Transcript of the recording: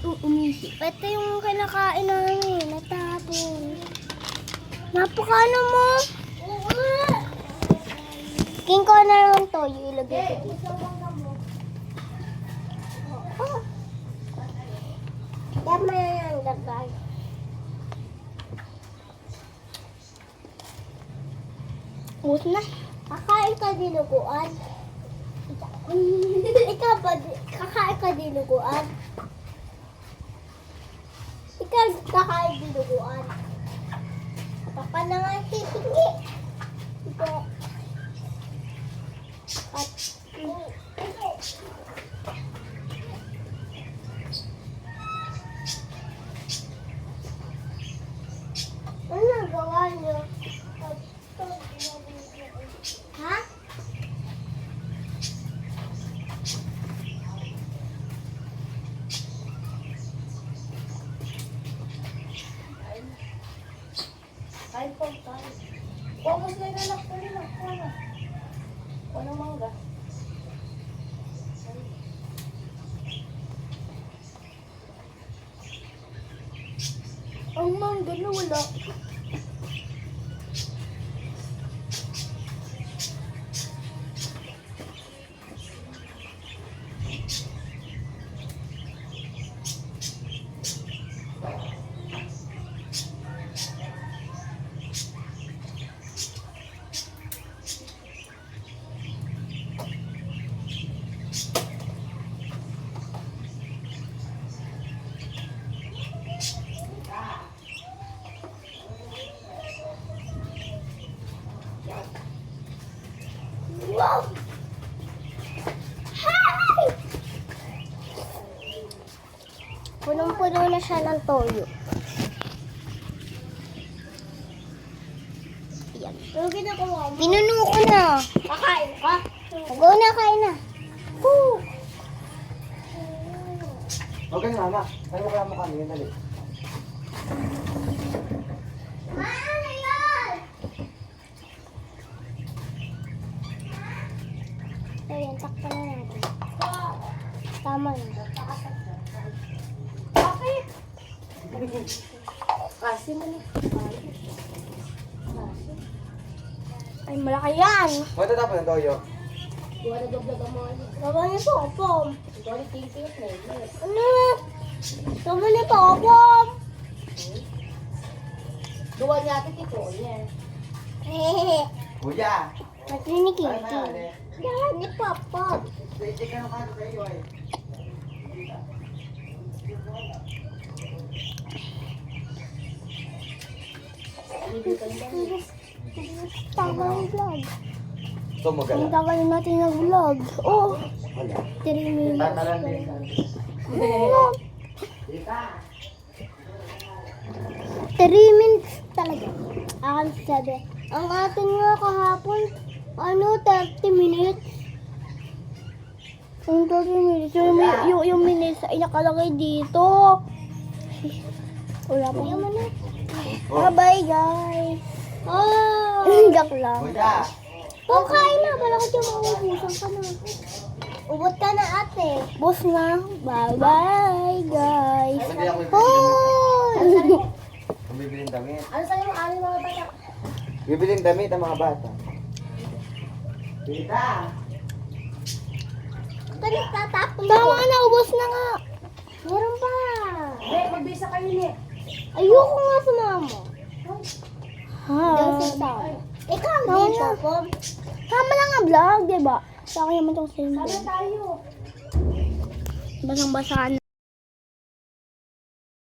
umihi. Ito yung kinakain namin. Natapon. Napakano mo? King ko na lang to. Yung ilagay ko dito. Oh. Tama yan, lagay. Ubus na. Kakain ka dinuguan. Ikaw ba? Kakain ka dinuguan. Ikaw kakain dinuguan. Papa na nga hihingi. Ito. At ano nagawa niyo? Ha? Kain po, kain. Pumos na yung anak ko rin. Ano mangga? Ang mangga na wala. Wow! Hi! Punong-puno na siya ng toyo. Yan. Pinuno ko na. Kakain ka? Go na, kain na. Woo! Okay, mama. Kaya mo kaya mo kami. Dali. Ano yan? Ayan, takpan na natin. Tama na. Bakit? Kasi mo na. Ay, malaki yan. Huwag tatapon ng toyo. Gawa na dogdag ang mga Tama niyo po, Pom. ikaw ni tingting na yun. Ano? Tama niyo po, Pom. Gawa natin ito. Yan. Hehehe. Kuya! Matinikin Ay, ito. mali. Yan ni Papa. Hindi ka naman sa iyo eh. Tama yung vlog. Ito mo Ang gala. tagal natin nag-vlog. Oh, Wala. 3 minutes. Tatalan din. Ano? Dita! 3 minutes talaga. Akan sabi. Ang atin nga kahapon, 30 minutes. Ang 30 minutes. Yung minutes ay nakalagay dito. Wala pa naman eh. Bye guys. Oh, joke lang. Kuya! Oh, kain na. Pala ko dyan mauubusan ka na. Ubot ka na ate. Boss na. Bye-bye guys. Pwede ako Oh! bibiling damit. Ano sa'yo yung aming mga bata? Bibiling damit ang mga bata. Dita! Tatapon ko. Tama na, ubos na nga. Meron pa. Hey, magbisa kayo ni. Ayoko nga sa mama. Hi. Ikaw, di ba po? Tama lang ang vlog, di ba? Sa akin naman itong sa'yo. Sana tayo. Basang-basa na.